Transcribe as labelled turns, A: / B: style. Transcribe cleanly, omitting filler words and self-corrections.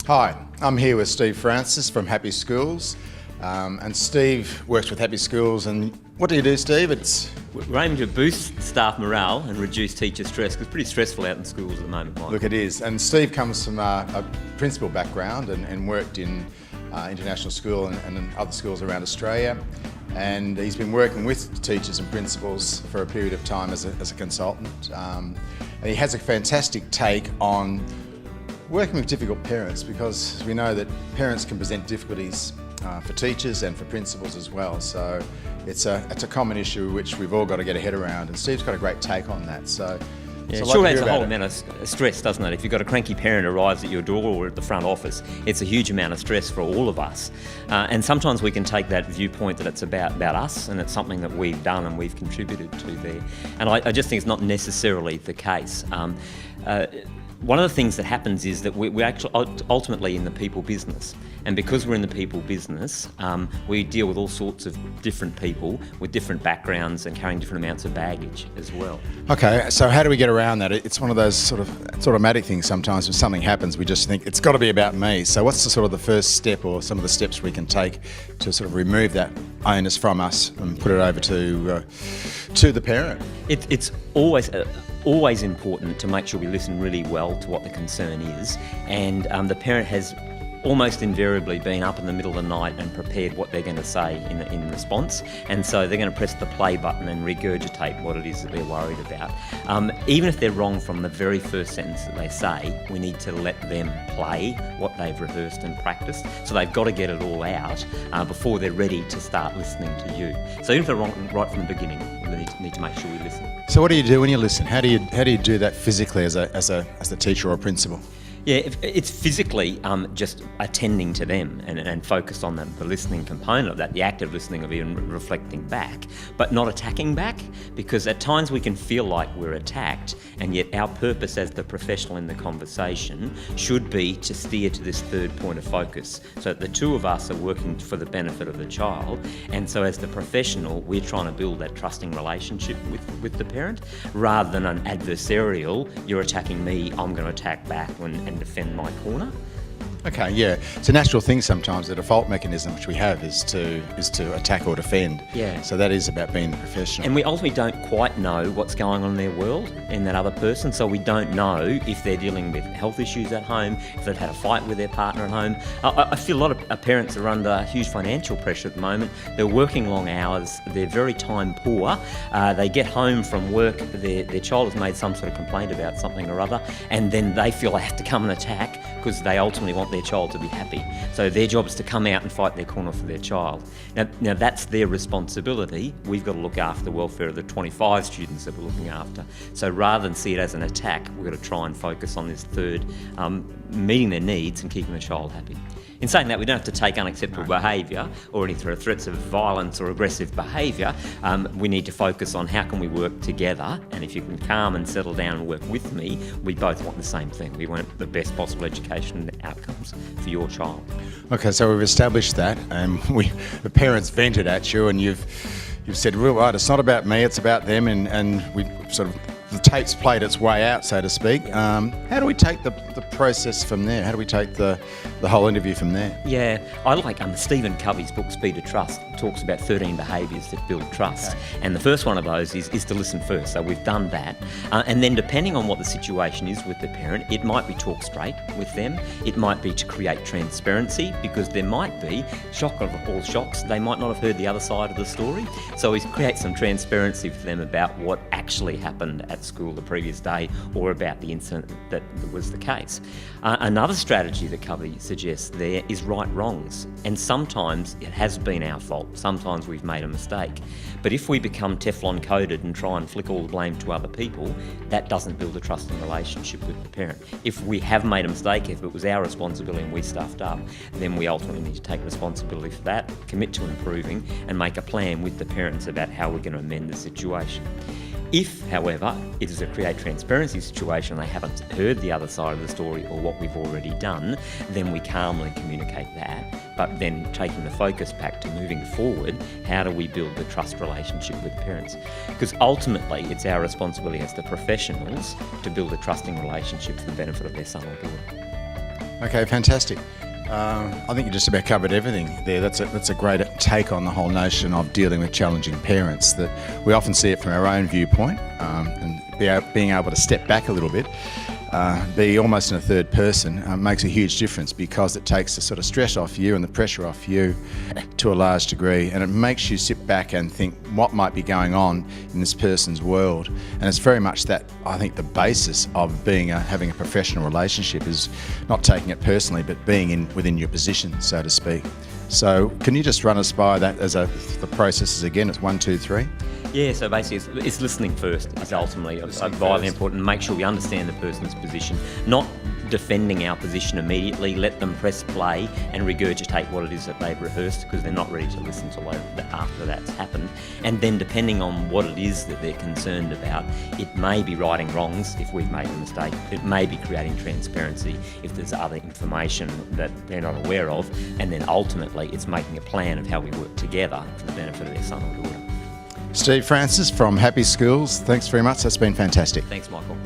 A: Hi, I'm here with Steve Francis from Happy Schools, and Steve works with Happy Schools. And what do you do, Steve?
B: We're aiming to boost staff morale and reduce teacher stress, because it's pretty stressful out in schools at the moment, Mike.
A: Look, it is. And Steve comes from a principal background and worked in international school and in other schools around Australia. And he's been working with teachers and principals for a period of time as a consultant. And he has a fantastic take on working with difficult parents, because we know that parents can present difficulties for teachers and for principals as well. So it's a common issue which we've all got to get a head around, and Steve's got a great take on that.
B: Yeah, it sure adds a whole amount of stress, doesn't it? If you've got a cranky parent who arrives at your door or at the front office, it's a huge amount of stress for all of us. And sometimes we can take that viewpoint that it's about us, and it's something that we've done and we've contributed to there. And I just think it's not necessarily the case. One of the things that happens is that we're actually ultimately in the people business. And because we're in the people business, we deal with all sorts of different people with different backgrounds and carrying different amounts of baggage as well.
A: Okay, so how do we get around that? It's one of those it's automatic things sometimes. When something happens, we just think it's got to be about me. So what's the first step, or some of the steps we can take to sort of remove that onus from us and put it over to the parent?
B: It's always important to make sure we listen really well to what the concern is, and the parent has almost invariably been up in the middle of the night and prepared what they're going to say in response, and so they're going to press the play button and regurgitate what it is that they're worried about. Even if they're wrong from the very first sentence that they say, we need to let them play what they've rehearsed and practiced, so they've got to get it all out before they're ready to start listening to you. So even if they're wrong right from the beginning, we need to make sure we listen.
A: So what do you do when you listen? How do you do that physically as a teacher or a principal?
B: Yeah, it's physically just attending to them and focus on the listening component of that, the active listening of even reflecting back, but not attacking back, because at times we can feel like we're attacked, and yet our purpose as the professional in the conversation should be to steer to this third point of focus, so that the two of us are working for the benefit of the child. And so as the professional, we're trying to build that trusting relationship with the parent, rather than an adversarial, you're attacking me, I'm going to attack back and defend my corner.
A: Okay, yeah. It's a natural thing sometimes. The default mechanism which we have is to attack or defend.
B: Yeah.
A: So that is about being the professional.
B: And we ultimately don't quite know what's going on in their world, in that other person, so we don't know if they're dealing with health issues at home, if they've had a fight with their partner at home. I feel a lot of parents are under huge financial pressure at the moment. They're working long hours, they're very time poor, they get home from work, their child has made some sort of complaint about something or other, and then they feel they have to come and attack because they ultimately want their child to be happy. So their job is to come out and fight their corner for their child. Now that's their responsibility. We've got to look after the welfare of the 25 students that we're looking after. So rather than see it as an attack, we've got to try and focus on this third, meeting their needs and keeping the child happy. In saying that, we don't have to take unacceptable behaviour or any threats of violence or aggressive behaviour. We need to focus on how can we work together, and if you can calm and settle down and work with me, we both want the same thing. We want the best possible education and outcomes for your child. Okay,
A: so we've established that, and the parents vented at you, and you've said, well, right, it's not about me, it's about them, and we the tape's played its way out, so to speak. How do we take the process from there? How do we take the whole interview from there?
B: Yeah, I like Stephen Covey's book, Speed of Trust. It talks about 13 behaviours that build trust. Okay. And the first one of those is to listen first. So we've done that. And then depending on what the situation is with the parent, it might be talk straight with them. It might be to create transparency, because there might be, shock of all shocks, they might not have heard the other side of the story. So we create some transparency for them about what actually happened at school the previous day, or about the incident that was the case. Another strategy that Covey suggests there is right wrongs, and sometimes it has been our fault, sometimes we've made a mistake, but if we become Teflon coated and try and flick all the blame to other people, that doesn't build a trusting relationship with the parent. If we have made a mistake, if it was our responsibility and we stuffed up, then we ultimately need to take responsibility for that, commit to improving, and make a plan with the parents about how we're going to amend the situation. If, however, it is a create transparency situation, they haven't heard the other side of the story or what we've already done, then we calmly communicate that. But then taking the focus back to moving forward, how do we build the trust relationship with parents? Because ultimately, it's our responsibility as the professionals to build a trusting relationship for the benefit of their son or daughter.
A: Okay, fantastic. I think you just about covered everything there. That's a great take on the whole notion of dealing with challenging parents, that we often see it from our own viewpoint, and being able to step back a little bit, be almost in a third person, makes a huge difference, because it takes the sort of stress off you and the pressure off you to a large degree, and it makes you sit back and think what might be going on in this person's world. And it's very much that, I think, the basis of having a professional relationship is not taking it personally, but being within your position, so to speak. So can you just run us by that as the processes again? It's 1, 2, 3.
B: Yeah, so basically it's listening first is ultimately vitally important. Make sure we understand the person's position, not defending our position immediately. Let them press play and regurgitate what it is that they've rehearsed, because they're not ready to listen to after that's happened. And then depending on what it is that they're concerned about, it may be righting wrongs if we've made a mistake. It may be creating transparency if there's other information that they're not aware of. And then ultimately it's making a plan of how we work together for the benefit of their son or daughter.
A: Steve Francis from Happy Schools, thanks very much. That's been fantastic.
B: Thanks, Michael.